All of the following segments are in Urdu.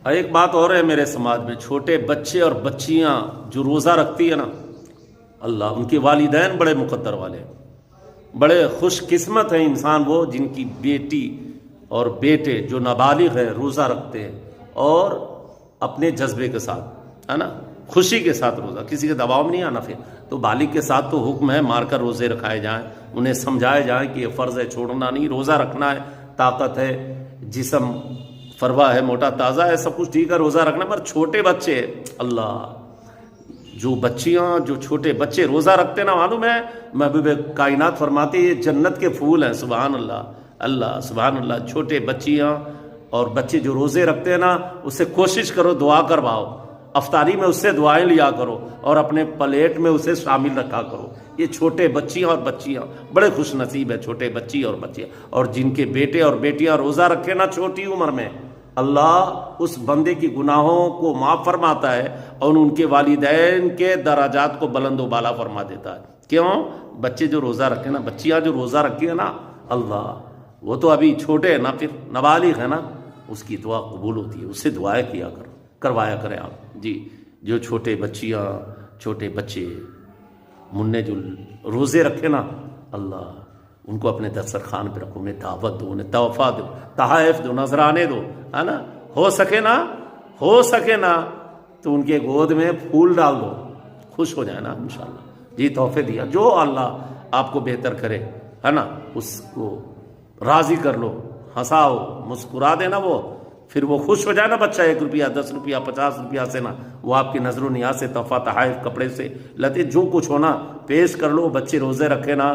ایک بات اور ہے میرے سماج میں، چھوٹے بچے اور بچیاں جو روزہ رکھتی ہے نا، اللہ ان کے والدین بڑے مقدر والے ہیں، بڑے خوش قسمت ہیں انسان وہ جن کی بیٹی اور بیٹے جو نابالغ ہیں روزہ رکھتے ہیں، اور اپنے جذبے کے ساتھ، ہے نا، خوشی کے ساتھ روزہ، کسی کے دباؤ میں نہیں آنا۔ پھر تو بالغ کے ساتھ تو حکم ہے مار کر روزے رکھائے جائیں، انہیں سمجھائے جائیں کہ یہ فرض ہے، چھوڑنا نہیں، روزہ رکھنا ہے، طاقت ہے، جسم فروا ہے، موٹا تازہ ہے، سب کچھ ٹھیک ہے، روزہ رکھنا۔ پر چھوٹے بچے، اللہ، جو بچیاں، جو چھوٹے بچے روزہ رکھتے نا، معلوم ہے محبوب کائنات فرماتے ہیں یہ جنت کے پھول ہیں، سبحان اللہ، اللہ سبحان اللہ۔ چھوٹے بچیاں اور بچے جو روزے رکھتے ہیں نا، اس سے کوشش کرو دعا کرواؤ، افطاری میں اس سے دعائیں لیا کرو اور اپنے پلیٹ میں اسے شامل رکھا کرو۔ یہ چھوٹے بچیاں اور بچیاں بڑے خوش نصیب ہے، چھوٹے بچی اور بچیاں، اور جن کے بیٹے اور بیٹیاں روزہ رکھے نا چھوٹی عمر میں، اللہ اس بندے کی گناہوں کو معاف فرماتا ہے اور ان کے والدین کے درجات کو بلند و بالا فرما دیتا ہے۔ کیوں؟ بچے جو روزہ رکھے نا، بچیاں جو روزہ رکھی ہے نا، اللہ، وہ تو ابھی چھوٹے ہیں نا، پھر نابالغ ہے نا، اس کی دعا قبول ہوتی ہے، اس سے دعائیں کیا کرو، کروایا کریں آپ جی۔ جو چھوٹے بچیاں، چھوٹے بچے منع جو روزے رکھے نا، اللہ ان کو اپنے دسترخوان پہ رکھو، انہیں دعوت دو، انہیں تحفہ دو، تحائف دو، نذرانے دو، ہے نا، ہو سکے نا تو ان کے گود میں پھول ڈال دو، خوش ہو جائے نا انشاءاللہ جی۔ تحفے دیا، جو اللہ آپ کو بہتر کرے، ہے نا، اس کو راضی کر لو، ہنساؤ، مسکرا دینا، پھر وہ خوش ہو جائے نا بچہ، 1 روپیہ 10 روپیہ 50 روپیہ سے نا، وہ آپ کی نظر و نیاز سے تحفہ، تحائف، کپڑے سے لتے، جو کچھ ہونا پیش کر لو۔ بچے روزے رکھے نا،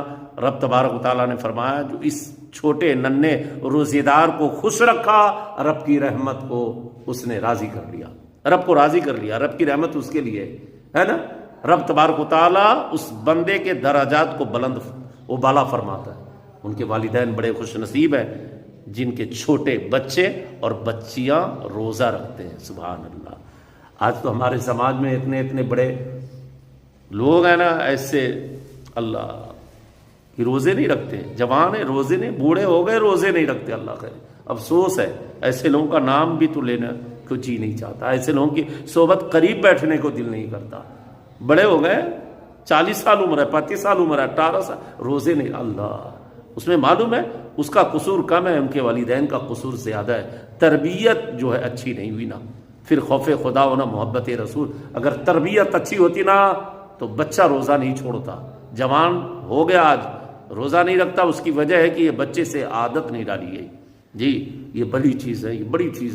رب تبارک و تعالیٰ نے فرمایا جو اس چھوٹے ننھے روزے دار کو خوش رکھا، رب کی رحمت کو اس نے راضی کر لیا، رب کو راضی کر لیا، رب کی رحمت اس کے لیے ہے نا۔ رب تبارک و تعالیٰ اس بندے کے درجات کو بلند و بالا فرماتا ہے۔ ان کے والدین بڑے خوش نصیب ہیں جن کے چھوٹے بچے اور بچیاں روزہ رکھتے ہیں، سبحان اللہ۔ آج تو ہمارے سماج میں اتنے بڑے لوگ ہیں نا ایسے، اللہ، کہ روزے نہیں رکھتے، جوان ہیں روزے نہیں، بوڑھے ہو گئے روزے نہیں رکھتے، اللہ خیر۔ افسوس ہے، ایسے لوگوں کا نام بھی تو لینا کو جی نہیں چاہتا، ایسے لوگوں کی صحبت قریب بیٹھنے کو دل نہیں کرتا۔ بڑے ہو گئے، 40 سال عمر ہے، 35 سال عمر ہے، 18 سال، روزے نہیں، اللہ، اس میں معلوم ہے اس کا قصور کم ہے، ان کے والدین کا قصور زیادہ ہے، تربیت جو ہے اچھی نہیں ہوئی نا، پھر خوف خدا ہونا، محبت رسول۔ اگر تربیت اچھی ہوتی نا تو بچہ روزہ نہیں چھوڑتا۔ جوان ہو گیا آج روزہ نہیں رکھتا، اس کی وجہ ہے کہ یہ بچے سے عادت نہیں ڈالی گئی جی۔ یہ بڑی چیز ہے، یہ بڑی چیز